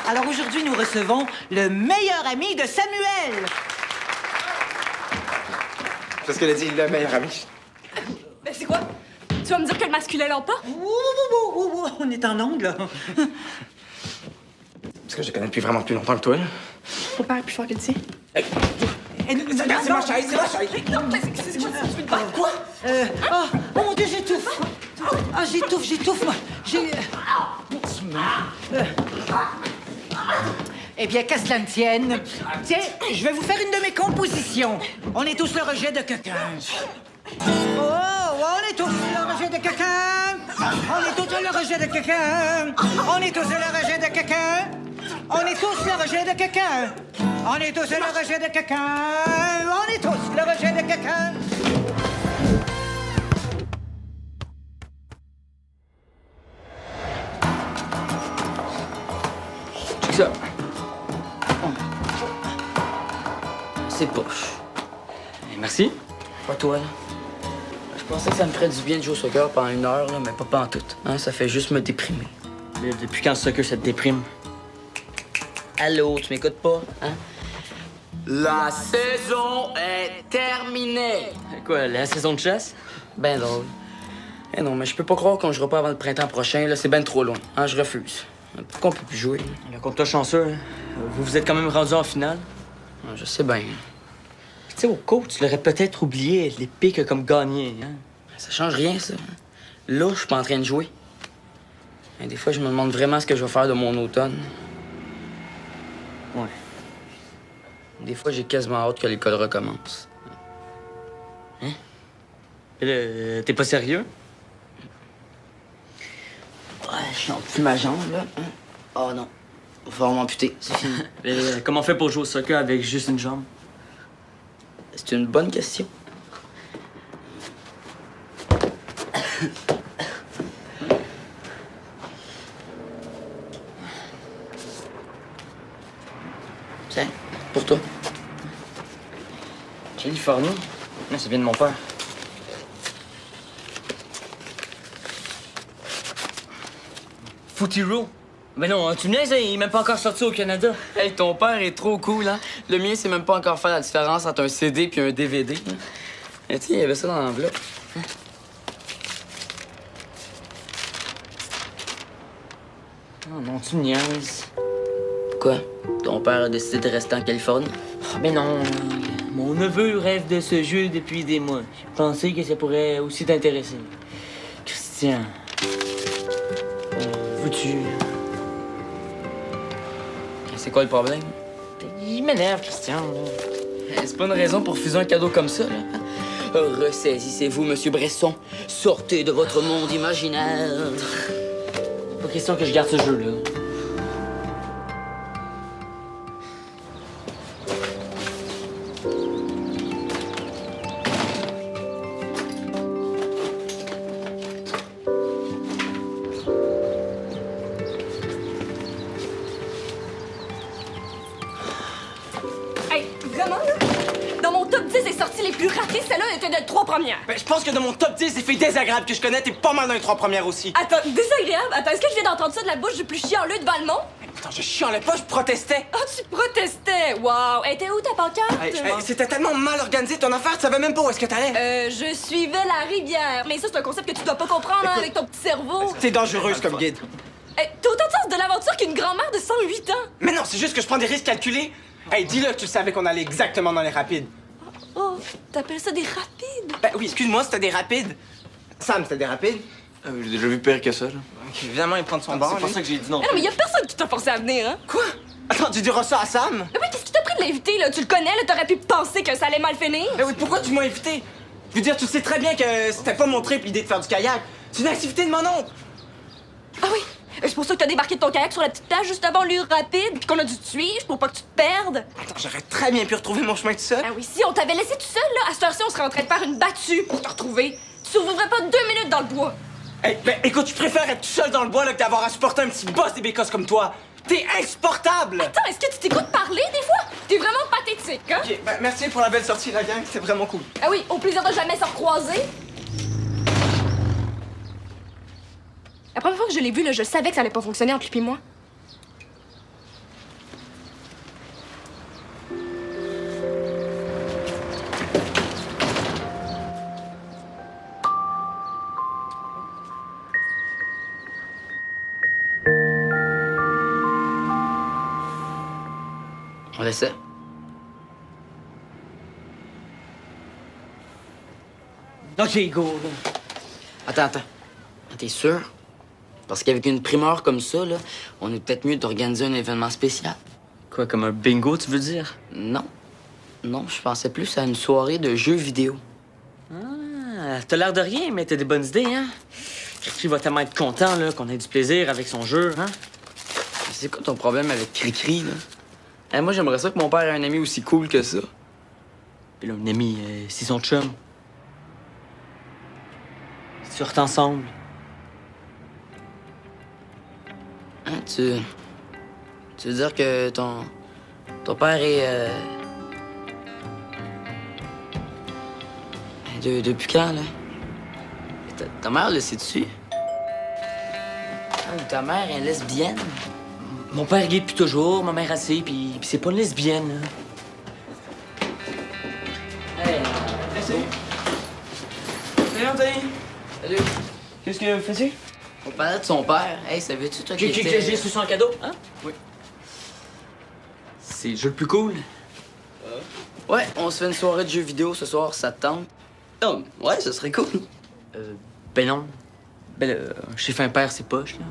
Alors aujourd'hui, nous recevons le meilleur ami de Samuel. Parce qu'elle a dit le meilleur ami. Ben c'est quoi? Tu vas me dire que le masculin l'emporte? Ouh, on est en ongle, là. Parce que je connais depuis vraiment plus longtemps que toi, là. Ton père est plus fort que le tien. Hey, regarde, c'est ma chaise, c'est ma chaise. Non, mais c'est quoi? Tu veux te battre? Quoi? Oh mon Dieu, j'étouffe. Ah, j'étouffe, moi. Eh bien, qu'à cela ne tienne. Tiens, je vais vous faire une de mes compositions. On est tous le rejet de quelqu'un. Oh, on est tous le rejet de quelqu'un. On est tous le rejet de quelqu'un. On est tous le rejet de quelqu'un. On est tous le rejet de quelqu'un. On est tous le rejet de quelqu'un. On est tous le rejet de quelqu'un. Check ça. C'est poche. Merci. Pas toi, là. Je pensais que ça me ferait du bien de jouer au soccer pendant 1 heure, là, mais pas pantoute. Hein, ça fait juste me déprimer. Mais depuis quand le soccer, ça te déprime? Allô, tu m'écoutes pas, hein? La saison est terminée! Quoi, la saison de chasse? Ben drôle. Eh non, mais je peux pas croire qu'on jouera pas avant le printemps prochain, là, c'est ben trop loin. Hein, je refuse. Pourquoi on peut plus jouer? Là, compte-toi chanceux, hein. Vous êtes quand même rendu en finale. Ah, je sais bien. Tu sais, au coach, tu l'aurais peut-être oublié, l'épée que comme gagné, hein. Ça change rien, ça. Là, je suis pas en train de jouer. Et des fois, je me demande vraiment ce que je vais faire de mon automne. Ouais. Des fois, j'ai quasiment hâte que l'école recommence. Hein? T'es pas sérieux? Ouais, je sens plus ma jambe, là. Hein? Oh non. Va falloir m'amputer, c'est fini. Comment on fait pour jouer au soccer avec juste une jambe? C'est une bonne question. Tiens, pour toi. Californie? Non, ça vient de mon père. Footiro? Mais non, tu me laisses, il est même pas encore sorti au Canada. Hey, ton père est trop cool, hein? Le mien, c'est même pas encore faire la différence entre un CD puis un DVD. Hein? Et tu sais, il y avait ça dans l'enveloppe. Oh non, tu me niaises. Quoi? Ton père a décidé de rester en Californie? Ah, mais non, mon neveu rêve de ce jeu depuis des mois. J'ai pensé que ça pourrait aussi t'intéresser. Christian, veux-tu... C'est quoi le problème? Il m'énerve, Christian. Là. C'est pas une raison pour refuser un cadeau comme ça, là. Ressaisissez-vous, Monsieur Bresson. Sortez de votre monde imaginaire. Pas question que je garde ce jeu-là. Hey, vraiment, là? Dans mon top 10 des sorties les plus ratées, celle-là était de 3 premières. Ben, je pense que dans mon top 10 des filles désagréables que je connais, t'es pas mal dans les 3 premières aussi. Attends, désagréable? Attends, est-ce que je viens d'entendre ça de la bouche du plus chialeux devant le monde? Attends, je chialais pas, je protestais. Ah, tu protestais! Wow! Hey, t'es où ta pancarte? Hey, c'était tellement mal organisé ton affaire, tu savais même pas où est-ce que t'allais. Je suivais la rivière. Mais ça, c'est un concept que tu dois pas comprendre, hein, avec ton petit cerveau. T'es dangereuse comme guide. Hey, t'as autant de sens de l'aventure qu'une grand-mère de 108 ans. Mais non, c'est juste que je prends des risques calculés. Hey, dis-le que tu savais qu'on allait exactement dans les rapides. Oh, t'appelles ça des rapides? Ben oui, excuse-moi, c'était des rapides. Sam, c'était des rapides. J'ai déjà vu pire que ça, là. Ok, évidemment, il prend de son bord. C'est pour lui. ça que j'ai dit non. Non, mais y a personne qui t'a forcé à venir, hein? Quoi? Attends, tu diras ça à Sam? Mais oui, qu'est-ce qui t'a pris de l'inviter, là? Tu le connais, là? T'aurais pu penser que ça allait mal finir. Ben oui, pourquoi tu m'as invité? Je veux dire, tu sais très bien que c'était pas mon trip l'idée de faire du kayak. C'est une activité de mon oncle. Ah oui? C'est pour ça que t'as débarqué de ton kayak sur la petite plage juste avant l'heure rapide, puis qu'on a dû te suivre pour pas que tu te perdes. Attends, j'aurais très bien pu retrouver mon chemin tout seul. Ah oui, si on t'avait laissé tout seul, là, à cette heure-ci, on serait en train de faire une battue pour te retrouver. Tu survivrais pas 2 minutes dans le bois. Hey, ben écoute, je préfère être tout seul dans le bois là, que d'avoir à supporter un petit boss des bécosses comme toi. T'es insupportable! Attends, est-ce que tu t'écoutes parler des fois? T'es vraiment pathétique, hein? Ok, ben merci pour la belle sortie, la gang, c'était vraiment cool. Ah oui, au plaisir de jamais se recroiser. La première fois que je l'ai vu, là, je savais que ça allait pas fonctionner entre lui et moi. On essaie. OK, go, là. Attends. T'es sûr? Parce qu'avec une primeur comme ça, là, on est peut-être mieux d'organiser un événement spécial. Quoi, comme un bingo, tu veux dire? Non. Non, je pensais plus à une soirée de jeux vidéo. Ah, t'as l'air de rien, mais t'as des bonnes idées, hein? Cricri va tellement être content, là, qu'on ait du plaisir avec son jeu, hein? C'est quoi ton problème avec Cricri, là? Moi, j'aimerais ça que mon père ait un ami aussi cool que ça. Puis là, un ami, c'est son chum. Ils sortent ensemble. Hein, tu veux dire que ton père est... depuis quand, là? Ta mère, le sais-tu? Ah, ou ta mère est lesbienne? Mon père gay depuis toujours, ma mère assez, puis c'est pas une lesbienne, là. Hey, Salut. Salut, Anthony. salut. Qu'est-ce que vous faites? On parlait de son père. Hey, savais-tu, toi, qui Que était... j'ai reçu son cadeau, hein? Oui. C'est le jeu le plus cool. Ouais, on se fait une soirée de jeux vidéo ce soir, ça te tente? Oh, ouais, ça serait cool. Ben non. Ben là, chez Fin Père, c'est poche, là.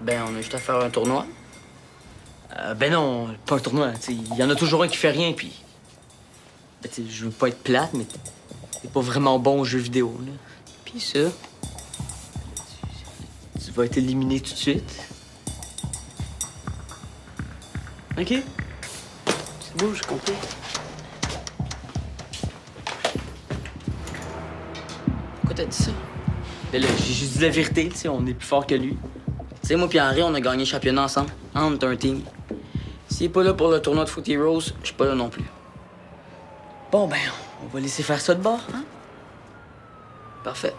Ben, on a juste à faire un tournoi. Ben non, pas un tournoi. Il y en a toujours un qui fait rien, puis... Ben, tu sais, je veux pas être plate, mais t'es pas vraiment bon aux jeux vidéo, là. Puis ça, Tu vas être éliminé tout de suite. OK? c'est beau, j'ai compris. Pourquoi t'as dit ça? Ben là, j'ai juste dit la vérité, tu sais, on est plus fort que lui. Tu sais, moi puis Henri, on a gagné le championnat ensemble. On est un team. S'il est pas là pour le tournoi de Foot Heroes, je suis pas là non plus. Bon, ben, on va laisser faire ça de bord, hein? Parfait.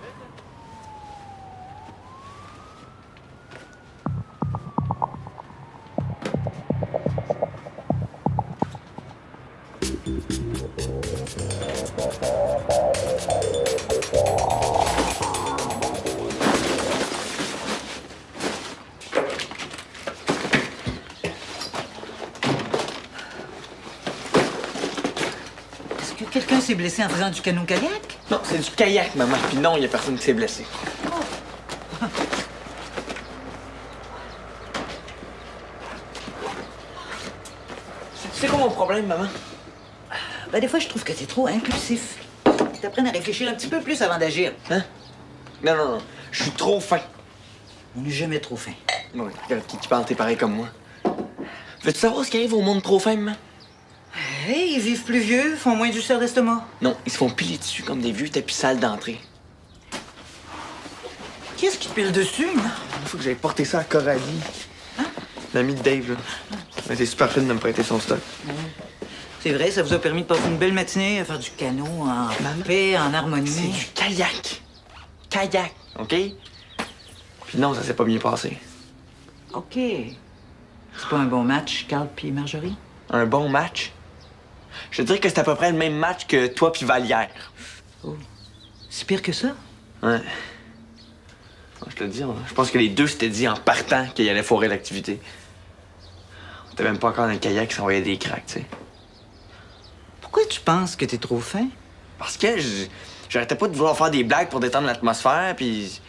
Est-ce que quelqu'un s'est blessé en faisant du canot-kayak? Non, c'est du kayak, maman. Puis non, il y a personne qui s'est blessé. C'est quoi mon problème, maman? Ben, des fois, je trouve que t'es trop impulsif. T'apprennes à réfléchir un petit peu plus avant d'agir. Hein? Non. Je suis trop fin. On n'est jamais trop fin. Bon, regarde, qui parle, t'es pareil comme moi. Veux-tu savoir ce qui arrive au monde trop fin, maman? Hey, ils vivent plus vieux, font moins d'ulcères d'estomac. Non, ils se font piler dessus comme des vieux tapis sales d'entrée. Qu'est-ce qui te pile dessus, là? Il faut que j'aille porter ça à Coralie. L'ami de Dave, là. Elle était super fine de me prêter son stock. C'est vrai, ça vous a permis de passer une belle matinée à faire du canot en paix, en C'est harmonie. du kayak. Kayak, OK? Puis non, ça s'est pas bien passé. OK. C'est pas un bon match, Carl puis Marjorie? Un bon match? Je te dirais que c'est à peu près le même match que toi puis Vallière. C'est pire que ça? Ouais. Je te le dis, je pense que les deux s'étaient dit en partant qu'ils allaient foirer l'activité. On était même pas encore dans le kayak qui s'envoyait des cracks, tu sais. Pourquoi tu penses que t'es trop fin? Parce que j'arrêtais pas de vouloir faire des blagues pour détendre l'atmosphère, puis...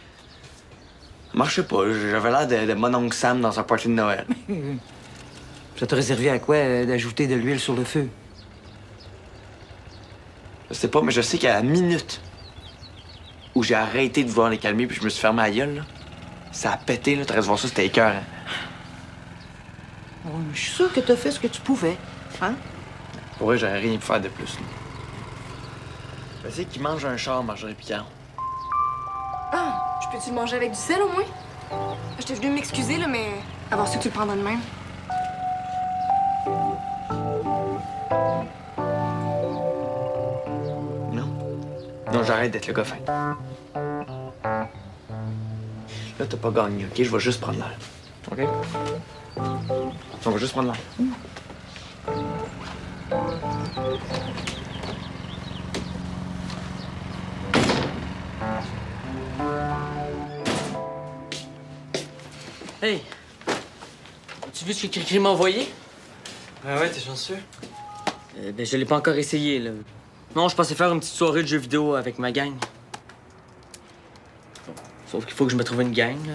Ça marchait pas. J'avais l'air de mon oncle Sam dans un party de Noël. Ça t'a réservé à quoi d'ajouter de l'huile sur le feu? Je sais pas, mais je sais qu'à la minute où j'ai arrêté de vouloir les calmer puis je me suis fermé la gueule, là, ça a pété, là. T'aurais dû voir ça, c'était écœurant. Oh, je suis sûre que t'as fait ce que tu pouvais. Hein? Pour vrai, j'aurais rien pu faire de plus, là. Je sais qu'ils mangent un char, Marjorie Picard. Ah, je peux-tu le manger avec du sel, au moins? J'étais venue m'excuser, là, mais avoir su que tu le prendrais de même. Non. Non, j'arrête d'être le gars fin. Là, t'as pas gagné, OK? Je vais juste prendre l'air. OK? On va juste prendre l'air. Hey! As-tu vu ce que Cricri m'a envoyé? Ouais, t'es chanceux. Ben, je l'ai pas encore essayé, là. Non, je pensais faire une petite soirée de jeux vidéo avec ma gang. Sauf qu'il faut que je me trouve une gang, là.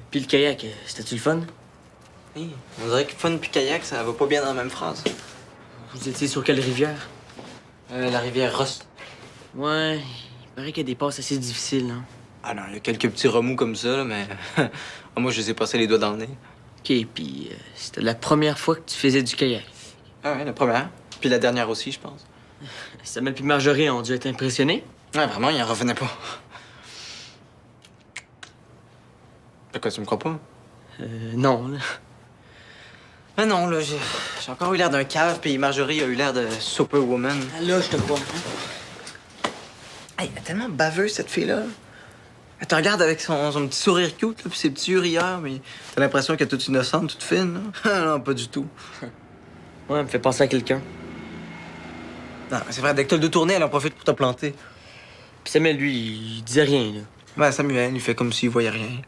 Puis le kayak, c'était-tu le fun? Hey, on dirait que fun puis kayak, ça va pas bien dans la même phrase. Vous étiez sur quelle rivière? La rivière Rust. Ouais, il paraît qu'il y a des passes assez difficiles, hein. Ah non, il y a quelques petits remous comme ça, là, mais moi, je les ai passés les doigts dans le nez. OK, puis c'était la première fois que tu faisais du kayak. Ah ouais, la première. Puis la dernière aussi, je pense. Samuel puis Marjorie ont dû être impressionnés. Ouais, vraiment, il en revenait pas. Pourquoi tu me crois pas? Non, là. Ah non, là, j'ai encore eu l'air d'un cave, puis Marjorie a eu l'air de superwoman. Ah, là, je te crois. Hey, elle est tellement baveuse, cette fille-là. Elle te regarde avec son petit sourire cute, là, puis ses petits yeux rieurs, mais t'as l'impression qu'elle est toute innocente, toute fine, là. Ah non, pas du tout. Ouais, elle me fait penser à quelqu'un. Non, c'est vrai, dès que t'as le dos tourné, elle en profite pour te planter. Puis Samuel, lui, il disait rien, là. Ben, Samuel, il fait comme s'il voyait rien.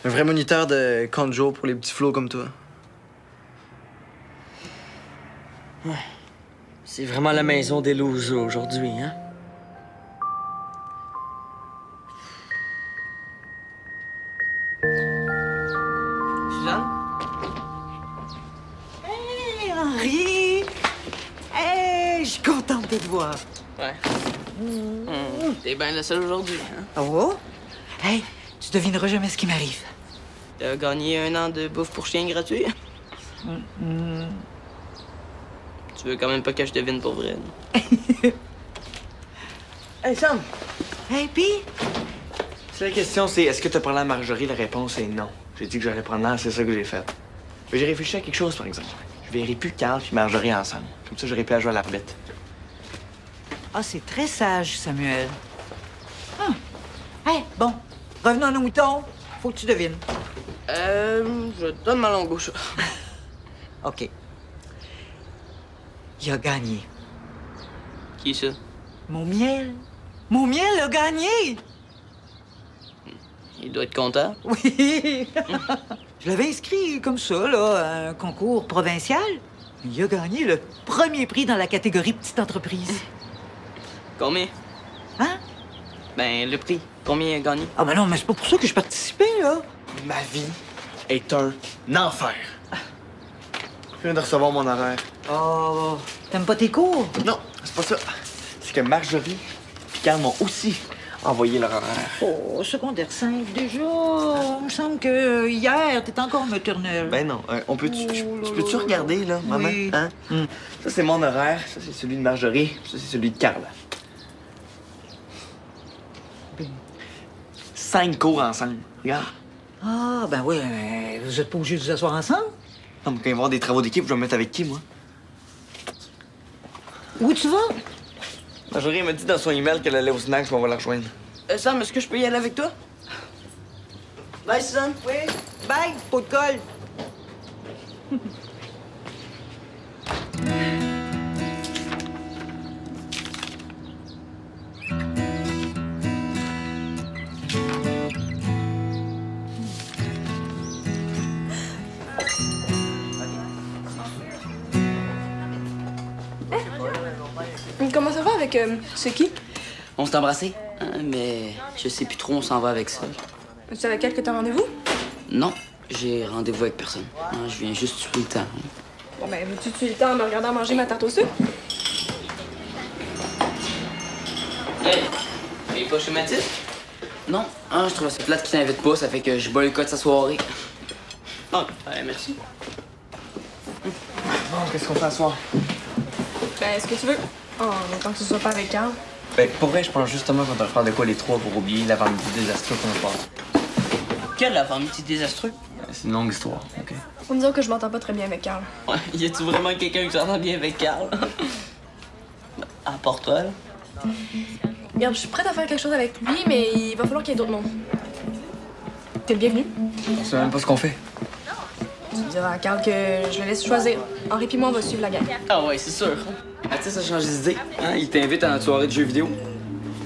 Un vrai moniteur de conjo pour les petits flots comme toi. C'est vraiment la maison des losers aujourd'hui, hein? Suzanne? Hey, Henri! Hey, je suis contente de te voir. Ouais. T'es bien la seule aujourd'hui, hein? Oh? Hey, tu devineras jamais ce qui m'arrive. T'as gagné 1 an de bouffe pour chien gratuit? Tu veux quand même pas que je devine pour vrai, non? Hey, Sam! Hey, pis? Si la question, c'est est-ce que t'as parlé à Marjorie? La réponse est non. J'ai dit que j'allais prendre l'air, c'est ça que j'ai fait. Mais j'ai réfléchi à quelque chose, par exemple. Je verrai plus Carl puis Marjorie ensemble. Comme ça, j'aurais pu jouer à l'arbitre. Ah, c'est très sage, Samuel. Hey, bon, revenons à nos moutons. Faut que tu devines. Je te donne ma langue au chat. OK. Il a gagné. Qui ça? Mon miel. Mon miel a gagné! Il doit être content. Oui! Je l'avais inscrit comme ça, là, à un concours provincial. Il a gagné le premier prix dans la catégorie petite entreprise. Combien? Hein? Ben, le prix. Combien il a gagné? Ah, ben non, mais c'est pas pour ça que je participais, là. Ma vie est un enfer. Je viens de recevoir mon horaire. Oh, t'aimes pas tes cours? Non, c'est pas ça. C'est que Marjorie et Carl m'ont aussi envoyé leur horaire. Oh, secondaire 5 déjà. Il me semble que hier, t'étais encore en maternelle. Ben non, tu peux-tu regarder, là, maman? Oui. Hein? Ça, c'est mon horaire. Ça, c'est celui de Marjorie. Ça, c'est celui de Carl. 5 cours ensemble. Regarde. Ah, ben oui, vous êtes pas obligés de vous asseoir ensemble? Non, mais quand il va y avoir des travaux d'équipe, je vais me mettre avec qui, moi? Où tu vas? Marjorie m'a dit dans son email qu'elle allait au snack, on va la rejoindre. Sam, est-ce que je peux y aller avec toi? Bye, Suzanne. Oui. Bye, pot de colle. Comment ça va avec c'est qui? On s'est embrassés, hein, mais je sais plus trop où on s'en va avec ça. C'est avec elle que t'as rendez-vous? Non, j'ai rendez-vous avec personne. Hein, je viens juste tuer le temps. Hein. Bon, ben, veux-tu tuer le temps en me regardant manger ma tarte au sucre? Hey, pas chez Mathilde? Non, hein, je trouve ça plate qu'il t'invite pas, ça fait que je boycotte sa soirée. Ah, merci. Bon, qu'est-ce qu'on fait ce soir? Ben, est-ce que tu veux? Oh, autant que ce soit pas avec Carl. Ben, pour vrai, je pense justement qu'on doit faire de quoi les trois pour oublier l'avant-midi désastreux qu'on a passé. Quel avant-midi désastreux? C'est une longue histoire, OK? Faut me dire que je m'entends pas très bien avec Carl. Ouais, y a-tu vraiment quelqu'un qui s'entend bien avec Carl? À part toi, là? Regarde, je suis prête à faire quelque chose avec lui, mais il va falloir qu'il y ait d'autres mondes. T'es le bienvenu. On sait même pas ce qu'on fait. Tu diras à Carl que je le laisse choisir. Henri puis moi, on va suivre la gang. Ah ouais, c'est sûr. Ah, tu sais, ça change d'idée. Hein? Il t'invite à une soirée de jeux vidéo.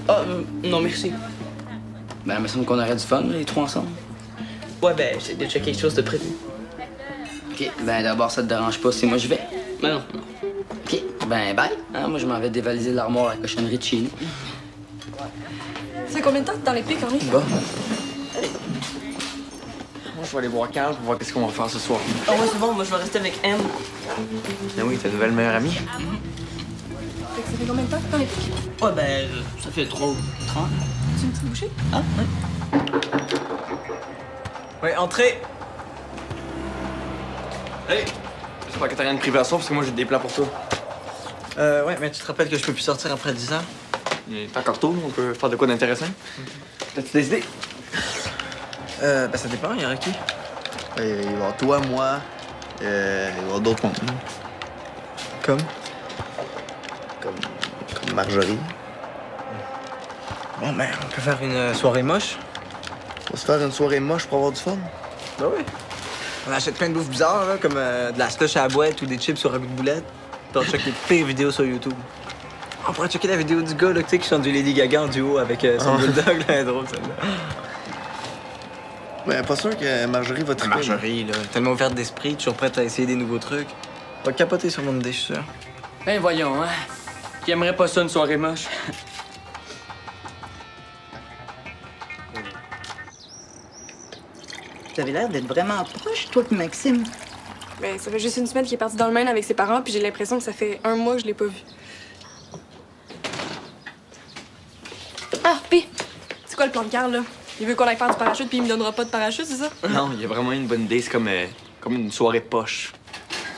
Ah, non, merci. Ben, il me semble qu'on aurait du fun, les trois ensemble. Ouais, ben, j'ai déjà quelque chose de prévu. OK, ben d'abord, ça te dérange pas si moi je vais? Ben non. OK, ben bye. Hein, moi, je m'en vais dévaliser l'armoire à la cochonnerie de chez nous. Ça fait combien de temps que t'es dans les pics, Henri? Bon. Moi, je vais aller voir Carl pour voir qu'est-ce qu'on va faire ce soir. Ah ouais, c'est bon, moi je vais rester avec M. Ben oui, ta nouvelle meilleure amie. Fait que ça fait combien de temps que t'es dans les pics? Ouais, ben, ça fait 3 ou 30. Tu une petite bouchée? Ah, ouais. Ouais, entrez! Hey! J'espère que t'as rien de privé à soir, parce que moi, j'ai des plans pour toi. Ouais, mais tu te rappelles que je peux plus sortir après 10 ans? Il est encore tôt, on peut faire de quoi d'intéressant. T'as-tu des idées? Ben ça dépend, il y aura qui? Il va y avoir toi, moi, il va y avoir d'autres mondes. Comme? Comme Marjorie. Bon, ben, on peut faire une soirée moche. On va se faire une soirée moche pour avoir du fun. Ben oui. On achète plein de bouffe bizarre, là, comme de la slush à la boîte ou des chips sur un goût de boulette. Puis on check les pires vidéos sur YouTube. On pourrait checker la vidéo du gars, là, tu sais, qui chante du Lady Gaga en duo avec son bulldog, là, elle est drôle, celle-là. Ben, pas sûr que Marjorie va triper. Marjorie, là, tellement ouverte d'esprit, toujours prête à essayer des nouveaux trucs. Va capoter sur mon idée, je suis sûr. Ben voyons, hein. Qui aimerait pas ça une soirée moche? T'avais l'air d'être vraiment proche, toi et Maxime. Ben, ça fait juste une semaine qu'il est parti dans le Maine avec ses parents, puis j'ai l'impression que ça fait 1 mois que je l'ai pas vu. Ah, puis, c'est quoi le plan de Carl, là? Il veut qu'on aille faire du parachute, puis il me donnera pas de parachute, c'est ça? Non, il y a vraiment une bonne idée. C'est comme une soirée poche.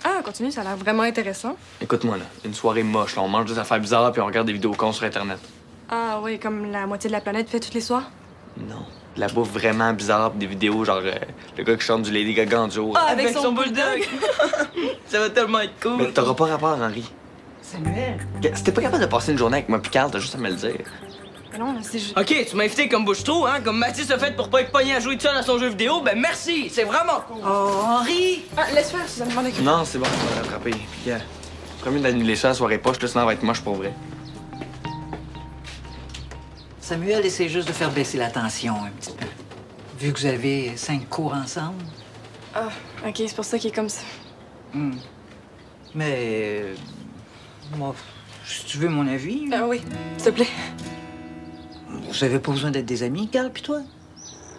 Ah, continue, ça a l'air vraiment intéressant. Écoute-moi, là. Une soirée moche, là. On mange des affaires bizarres puis on regarde des vidéos cons sur Internet. Ah, oui, comme la moitié de la planète fait tous les soirs. Non. De la bouffe vraiment bizarre, pis des vidéos genre le gars qui chante du Lady Gaga en duo. Ah, avec son bulldog! Ça va tellement être cool. Mais t'auras pas rapport, Henri. Samuel. Si t'es pas capable de passer une journée avec moi pis Carl, t'as juste à me le dire. Mais non, c'est juste. Ok, tu m'as invité comme bouche-trou, hein? Comme Mathis a fait pour pas être pogné à jouer tout seul à son jeu vidéo, ben merci! C'est vraiment cool! Oh, Henri! Ah, laisse faire, Suzanne, m'en occupe. Non, c'est bon, on va le rattraper. Pis promis d'annuler ça à la soirée poche, là, sinon ça va être moche pour vrai. Samuel essaie juste de faire baisser la tension un petit peu. Vu que vous avez 5 cours ensemble. Ah, ok, c'est pour ça qu'il est comme ça. Mais. Moi, si tu veux mon avis. Ah oui, s'il te plaît. Vous avez pas besoin d'être des amis, Carl, puis toi?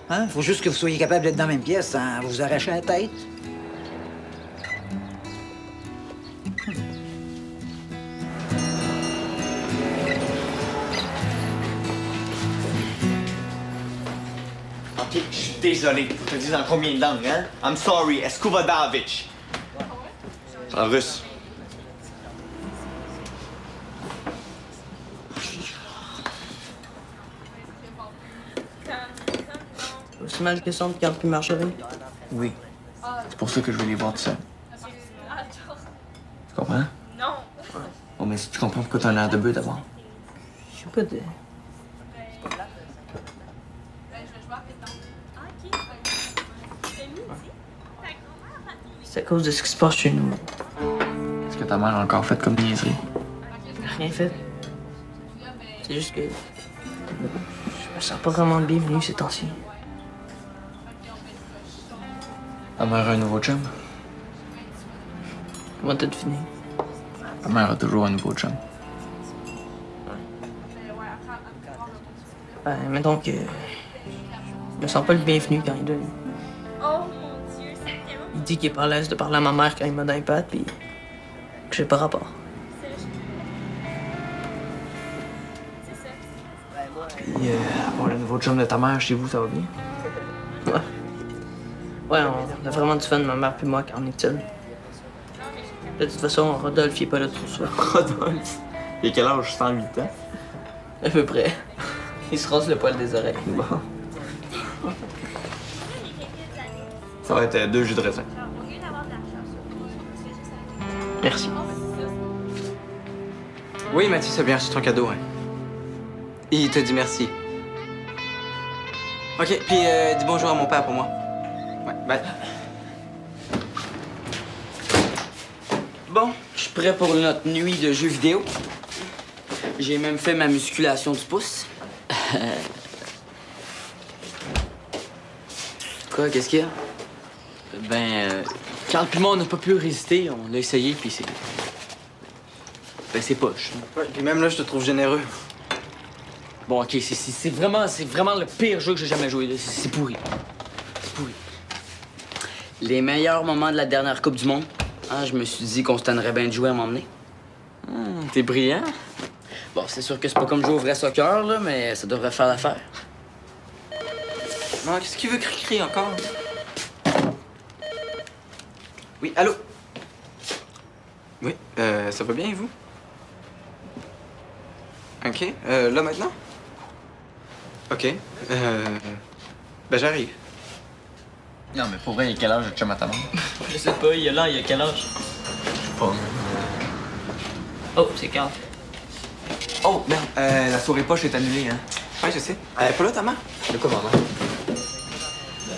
Hein? Faut juste que vous soyez capable d'être dans la même pièce sans vous arracher la tête. Ok, je suis désolé. Faut que je te dise en combien de langues, hein? I'm sorry, Escovodavich. En russe. C'est mal question de Carl puis Marjorie. Oui. C'est pour ça que je veux les voir tout seul. Tu comprends? Non. Bon, mais si tu comprends pourquoi t'as un air de bœuf d'abord. Je sais pas de. C'est à cause de ce qui se passe chez nous. Est-ce que ta mère a encore fait comme niaiserie? Rien fait. C'est juste que. Je me sens pas vraiment bienvenue ces temps-ci. Ta mère a un nouveau chum? Comment t'as deviné? Ta mère a toujours un nouveau chum. Ben, mettons que. Je me sens pas le bienvenu quand il donne. Il dit qu'il est pas à l'aise de parler à ma mère quand il m'a dans les pattes, puis que j'ai pas rapport. Puis, bon, le nouveau chum de ta mère, chez vous, ça va bien? Ouais. Ouais, on a vraiment du fun, ma mère puis moi, quand on est seul. De toute façon, Rodolphe, il est pas là trop souvent. Rodolphe? Il a quel âge? 108 ans? À peu près. Il se rase le poil des oreilles. Bon. Ça va être 2 jus de raisin. Merci. Oui, Mathis a bien reçu ton cadeau, hein. Il te dit merci. OK, puis dis bonjour à mon père pour moi. Ouais, bye. Bon, je suis prêt pour notre nuit de jeux vidéo. J'ai même fait ma musculation du pouce. Quoi, qu'est-ce qu'il y a? Carl puis moi, on n'a pas pu résister. On l'a essayé, puis c'est... Ben, c'est poche. Ouais, puis même là, je te trouve généreux. Bon, OK, c'est vraiment le pire jeu que j'ai jamais joué. Là. C'est pourri. C'est pourri. Les meilleurs moments de la dernière Coupe du Monde. Hein, je me suis dit qu'on se tannerait bien de jouer à m'emmener. T'es brillant. Bon, c'est sûr que c'est pas comme jouer au vrai soccer, là, mais ça devrait faire l'affaire. Non, qu'est-ce qu'il veut crier encore? Oui, allô? Oui, ça va bien, et vous? OK, là, maintenant? OK, ben j'arrive. Non, mais pour vrai, il y a quel âge le chum à ta mère? Je sais pas, il y a quel âge? Je sais pas. Oh, c'est Carl. Oh, merde, la soirée poche est annulée, hein? Ouais, je sais. Elle est pas là, ta mère? De quoi, maman?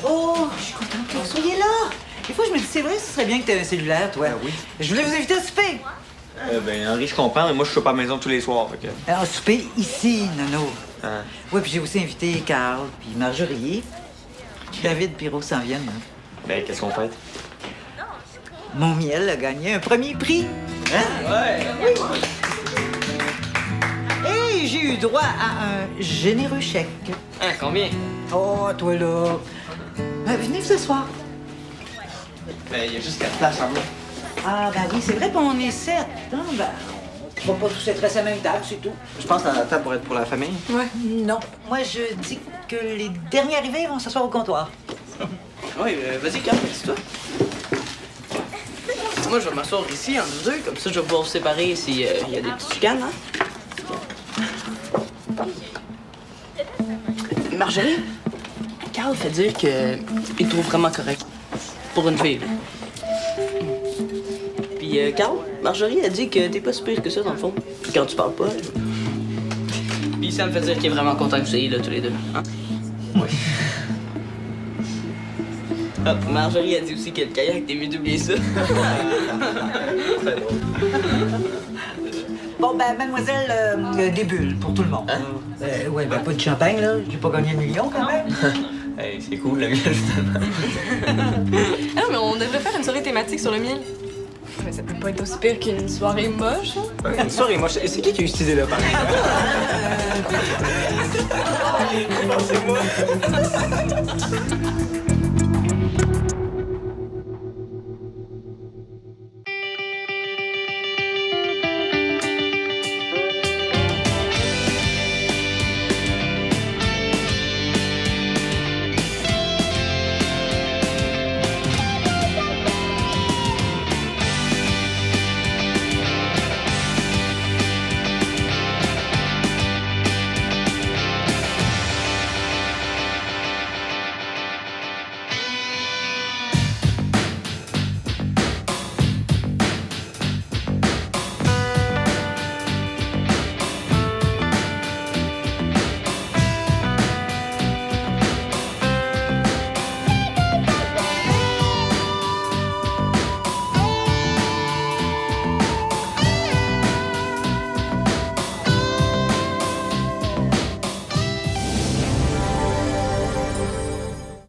Oh, je suis contente que vous soyez là. Des fois, je me dis, c'est vrai, ce serait bien que tu aies un cellulaire, toi. Oui. Je voulais vous inviter à souper. Ben, Henri, je comprends, mais moi, je suis pas à la maison tous les soirs, fait que... Alors, souper ici, Nono. Hein? Oui, puis j'ai aussi invité Carl, puis Marjorie. David Pirot s'en viennent. Hein. Ben, qu'est-ce qu'on fait? Mon miel a gagné un premier prix. Hein? Ouais! Oui. Et j'ai eu droit à un généreux chèque. Hein, combien? Oh, toi là. Venez ce soir. Ben, il y a juste 4 places en bas. Ah, ben oui, c'est vrai qu'on est 7. Hein? Ben, on va pas tous être assis à la même table, c'est tout. Je pense que la table pourrait être pour la famille. Ouais. Non, moi je dis que les derniers arrivés vont s'asseoir au comptoir. Oui, vas-y, Carl, c'est toi. Moi, je vais m'asseoir ici, entre vous deux, comme ça, je vais pouvoir vous séparer s'il y a des petites chicanes, hein? Marjorie, Carl fait dire qu'il te trouve vraiment correct. Pour une fille, là. Puis, Carl, Marjorie a dit que t'es pas si pire que ça, dans le fond, quand tu parles pas. Puis ça me fait dire qu'il est vraiment content que vous soyez là, tous les deux. Hein? Oui. Ah, Marjorie a dit aussi que le kayak, t'es mieux d'oublier ça. Bon, ben, mademoiselle, des bulles pour tout le monde. Ouais, ben, pas de champagne, là. J'ai pas gagné 1 million, quand même. Hey, c'est cool, le miel, justement. Ah, mais on devrait faire une soirée thématique sur le miel. Mais ça peut pas être aussi pire qu'une soirée moche. Hein? Une soirée, moi, c'est qui a eu cette idée-là, par exemple? C'est moi.